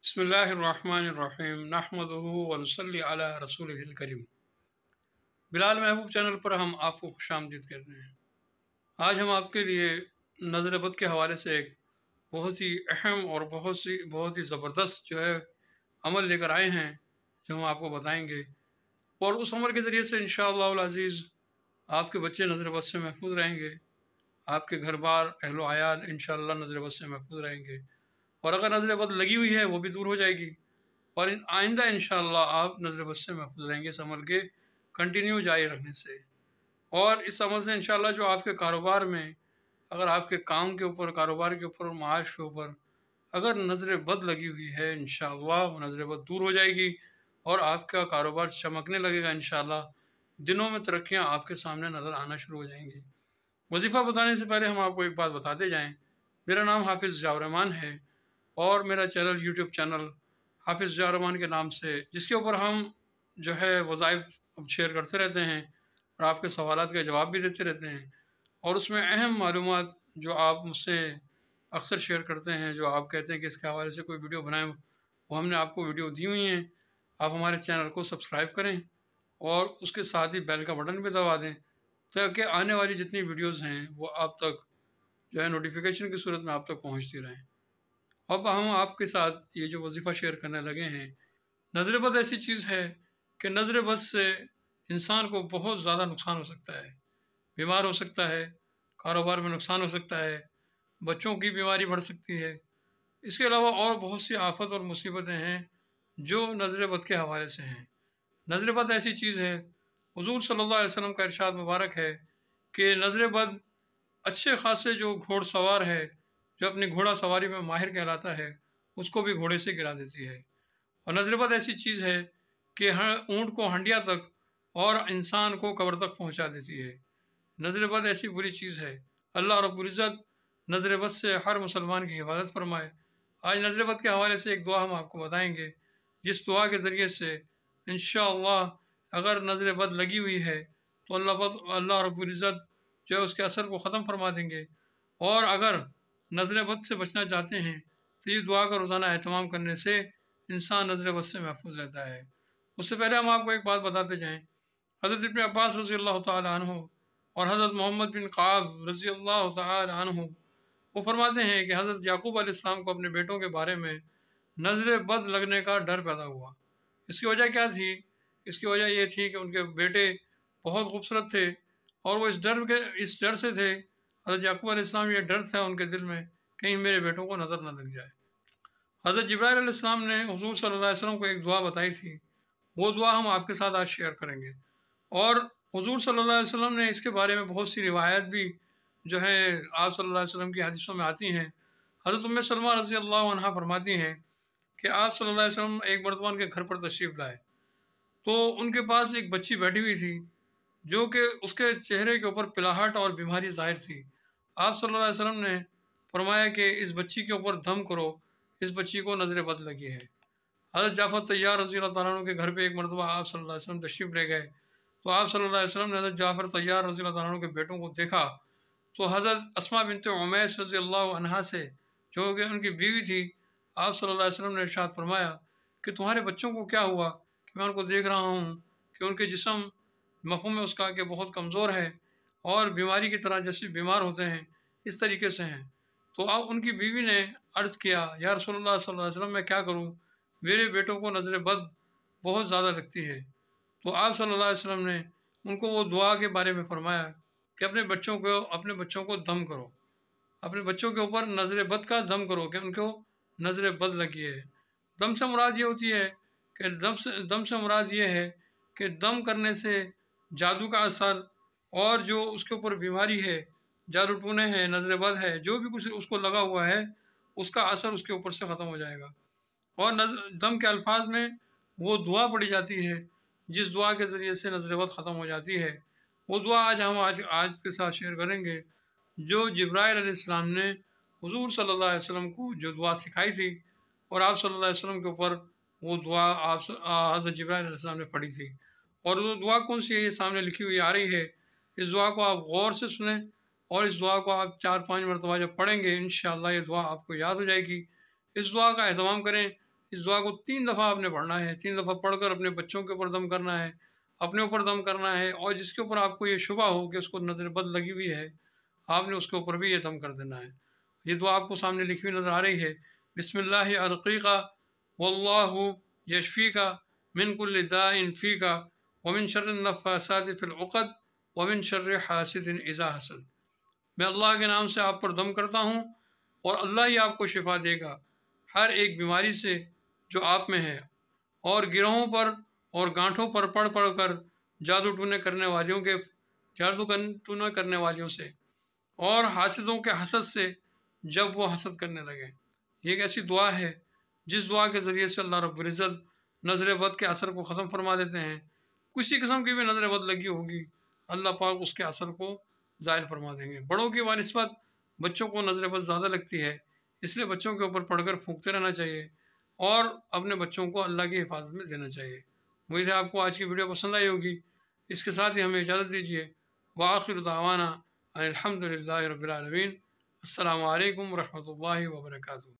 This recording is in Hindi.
बिस्मिल्लाहिर्रहमानिर्रहीम नहमदुहु व नसल्ली अला रसूलिहिल करीम। बिलाल महबूब चैनल पर हम आपको खुशामदीद कहते हैं। आज हम आपके लिए नज़र बद के हवाले से एक बहुत ही अहम और बहुत ही ज़बरदस्त जो है अमल लेकर आए हैं, जो हम आपको बताएंगे। और उस अमल के ज़रिए से इंशाअल्लाह अज़ीज़ आपके बच्चे नज़र बद से महफूज रहेंगे, आपके घर बार अहलो आयाल इंशाअल्लाह नज़र बद से महफूज रहेंगे। और अगर नज़र बद लगी हुई है वो भी दूर हो जाएगी और आइंदा इंशाअल्लाह आप नज़र बद से महफूज रहेंगे इस अमल के कंटिन्यू जारी रखने से। और इस अमल से इंशाअल्लाह जो आपके कारोबार में, अगर आपके काम के ऊपर, कारोबार के ऊपर, माश के ऊपर अगर नज़र बद लगी हुई है, इंशाअल्लाह वो नज़र बद दूर हो जाएगी और आपका कारोबार चमकने लगेगा। इंशाअल्लाह दिनों में तरक्कियाँ आपके सामने नज़र आना शुरू हो जाएंगी। वजीफ़ा बताने से पहले हम आपको एक बात बताते जाएँ। मेरा नाम हाफिज़ ज़ियाउर-रहमान है और मेरा चैनल यूट्यूब चैनल हाफिज़ ज़ियाउर-रहमान के नाम से, जिसके ऊपर हम जो है वज़ाइफ शेयर करते रहते हैं और आपके सवालात के जवाब भी देते रहते हैं। और उसमें अहम मालूमात जो आप मुझसे अक्सर शेयर करते हैं, जो आप कहते हैं कि इसके हवाले से कोई वीडियो बनाएं, वो हमने आपको वीडियो दी हुई हैं। आप हमारे चैनल को सब्सक्राइब करें और उसके साथ ही बेल का बटन भी दबा दें, ताकि आने वाली जितनी वीडियोज़ हैं वो आप तक जो है नोटिफिकेशन की सूरत में आप तक पहुँचती रहें। अब हम आपके साथ ये जो वजीफ़ा शेयर करने लगे हैं। नज़र बद ऐसी चीज़ है कि नज़र बद से इंसान को बहुत ज़्यादा नुकसान हो सकता है, बीमार हो सकता है, कारोबार में नुकसान हो सकता है, बच्चों की बीमारी बढ़ सकती है। इसके अलावा और बहुत सी आफत और मुसीबतें हैं जो नज़र बद के हवाले से हैं। नज़र बद ऐसी चीज़ है, हुज़ूर सल्लल्लाहु अलैहि वसल्लम का इरशाद मुबारक है कि नज़र बद अच्छे खासे जो घोड़सवार है, जो अपनी घोड़ा सवारी में माहिर कहलाता है, उसको भी घोड़े से गिरा देती है। और नज़र बद ऐसी चीज़ है कि ऊँट को हंडिया तक और इंसान को कब्र तक पहुँचा देती है। नज़र बद ऐसी बुरी चीज़ है। अल्लाह रब्बुल इज़्ज़त नज़र बद से हर मुसलमान की हिफाजत फरमाए। आज नज़र बद के हवाले से एक दुआ हम आपको बताएंगे, जिस दुआ के ज़रिए से इंशाअल्लाह अगर नज़र बद लगी हुई है तो अल्लाह रब्बुल इज़्ज़त जो है उसके असर को ख़त्म फरमा देंगे। और अगर नज़र बद से बचना चाहते हैं तो ये दुआ का रोज़ाना एहतमाम करने से इंसान नज़र बद से महफूज रहता है। उससे पहले हम आपको एक बात बताते जाएँ। हज़रत इब्न अब्बास रज़ी अल्लाह तआला अन्हु और हज़रत मोहम्मद बिन क़ाब रज़ी अल्लाह तआला अन्हु वो फरमाते हैं कि हज़रत याकूब अलैहिस्सलाम को अपने बेटों के बारे में नज़र बद लगने का डर पैदा हुआ। इसकी वजह क्या थी? इसकी वजह ये थी कि उनके बेटे बहुत खूबसूरत थे और वो इस डर से थे, हज़रत याकूब अलैहिस्सलाम ये डर था उनके दिल में, कहीं मेरे बेटों को नज़र न लग जाए। हज़रत जिब्राइल अलैहिस्सलाम ने हुज़ूर सल्लल्लाहु अलैहि वसल्लम को एक दुआ बताई थी, वो दुआ हम आपके साथ आज शेयर करेंगे। और हुज़ूर सल्लल्लाहु अलैहि वसल्लम ने इसके बारे में बहुत सी रिवायत भी जो है आप सल्लल्लाहु अलैहि वसल्लम की हदीसों में आती हैं। हज़रत उम्मे सलमा रज़ी अल्लाह अन्हा फरमाती हैं कि आप सल्लल्लाहु अलैहि वसल्लम एक मरतबा उनके घर पर तशरीफ़ लाए तो उनके पास एक बच्ची बैठी हुई थी जो कि उसके चेहरे के ऊपर पिलाहट और बीमारी ज़ाहिर थी। आप सल्लल्लाहु अलैहि वसल्लम ने फरमाया कि इस बच्ची के ऊपर दम करो, इस बच्ची को नज़र बद लगी है। हज़रत जाफ़र तैयार रज़ी अल्लाह तआला अन्हु के घर पे एक मरतबा आप सल्लल्लाहु अलैहि वसल्लम तशरीफ़ ले गए तो आप सल्लल्लाहु अलैहि वसल्लम ने हज़रत जाफ़र तैयार रज़ी अल्लाह तआला अन्हु के बेटों को देखा तो हज़रत अस्मा बिन्त उमैस रज़ी अल्लाह अन्हा से, जो कि उनकी बीवी थी, आप सल्लल्लाहु अलैहि वसल्लम ने इरशाद फरमाया कि तुम्हारे बच्चों को क्या हुआ कि मैं उनको देख रहा हूँ कि उनके जिस्म मफ़हूम है उसका कि बहुत कमज़ोर है और बीमारी की तरह जैसे बीमार होते हैं इस तरीके से हैं। तो अब उनकी बीवी ने अर्ज़ किया, या रसूलुल्लाह सल्लल्लाहु अलैहि वसल्लम मैं क्या करूँ, मेरे बेटों को नज़र बद बहुत ज़्यादा लगती है। तो आप सल्लल्लाहु अलैहि वसल्लम ने उनको वो दुआ के बारे में फ़रमाया कि अपने बच्चों को दम करो, अपने बच्चों के ऊपर नज़र बद का दम करो कि उनको नज़र बद लगी है। दम से मुराद ये होती है कि दम से मुराद ये है कि दम करने से जादू का असर और जो उसके ऊपर बीमारी है, जादू टूने हैं, नज़र बद है, जो भी कुछ उसको लगा हुआ है उसका असर उसके ऊपर से ख़त्म हो जाएगा। और दम के अल्फाज में वो दुआ पढ़ी जाती है जिस दुआ के ज़रिए से नज़र बद ख़त्म हो जाती है। वो दुआ आज के साथ शेयर करेंगे जो जिब्राइल अलैहिस्सलाम ने हुज़ूर सल्लल्लाहु अलैहि वसल्लम को जो दुआ सिखाई थी और आप सल्लल्लाहु अलैहि वसल्लम के ऊपर वो दुआ हज़रत जिब्राइल अलैहिस्सलाम ने पढ़ी थी। और वो दुआ कौन सी है ये सामने लिखी हुई आ रही है। इस दुआ को आप गौर से सुनें और इस दुआ को आप 4-5 मरतबा जब पढ़ेंगे इंशाअल्लाह ये दुआ आपको याद हो जाएगी। इस दुआ का एहतमाम करें इस दुआ को 3 दफ़ा आपने पढ़ना है। 3 दफ़ा पढ़कर अपने बच्चों के ऊपर दम करना है, अपने ऊपर दम करना है, और जिसके ऊपर आपको ये शुबा हो कि उसको नज़र बद लगी हुई है, आपने उसके ऊपर भी ये दम कर देना है। ये दुआ आपको सामने लिखी हुई नज़र आ रही है। बिस्मिल्लाहि अर्क़ीका वल्लाहु यशफ़ीका मिन कुल्लि दाइन फ़ीका व मिन शर्रिन नफ़्फ़ासाति फ़िल उक़द व मिन शर्रि हासिदिन इज़ा हसद। मैं अल्लाह के नाम से आप पर दम करता हूँ और अल्लाह ही आपको शिफा देगा हर एक बीमारी से जो आप में है, और गिरोहों पर और गांठों पर पढ़ पढ़ कर जादू टूने करने वालियों से, और हासिदों के हसद से जब वो हसद करने लगे। ये एक ऐसी दुआ है जिस दुआ के ज़रिए से अल्लाह रब्बुल इज़्ज़त नज़र बद के असर को ख़त्म फरमा देते हैं। किसी किस्म की भी नज़र बद लगी होगी, अल्लाह पाक उसके असर को ज़ाहिर फरमा देंगे। बड़ों की वानिस्बत बच्चों को नज़र बद ज़्यादा लगती है, इसलिए बच्चों के ऊपर पढ़कर फूंकते रहना चाहिए और अपने बच्चों को अल्लाह की हिफाजत में देना चाहिए। उम्मीद है आपको आज की वीडियो पसंद आई होगी। इसके साथ ही हमें इजाज़त दीजिए। व आखिर दावाना अनिल हम्दुलिल्लाहि रब्बिल आलमीन। अस्सलामु अलैकुम व रहमतुल्लाहि व बरकातुहू।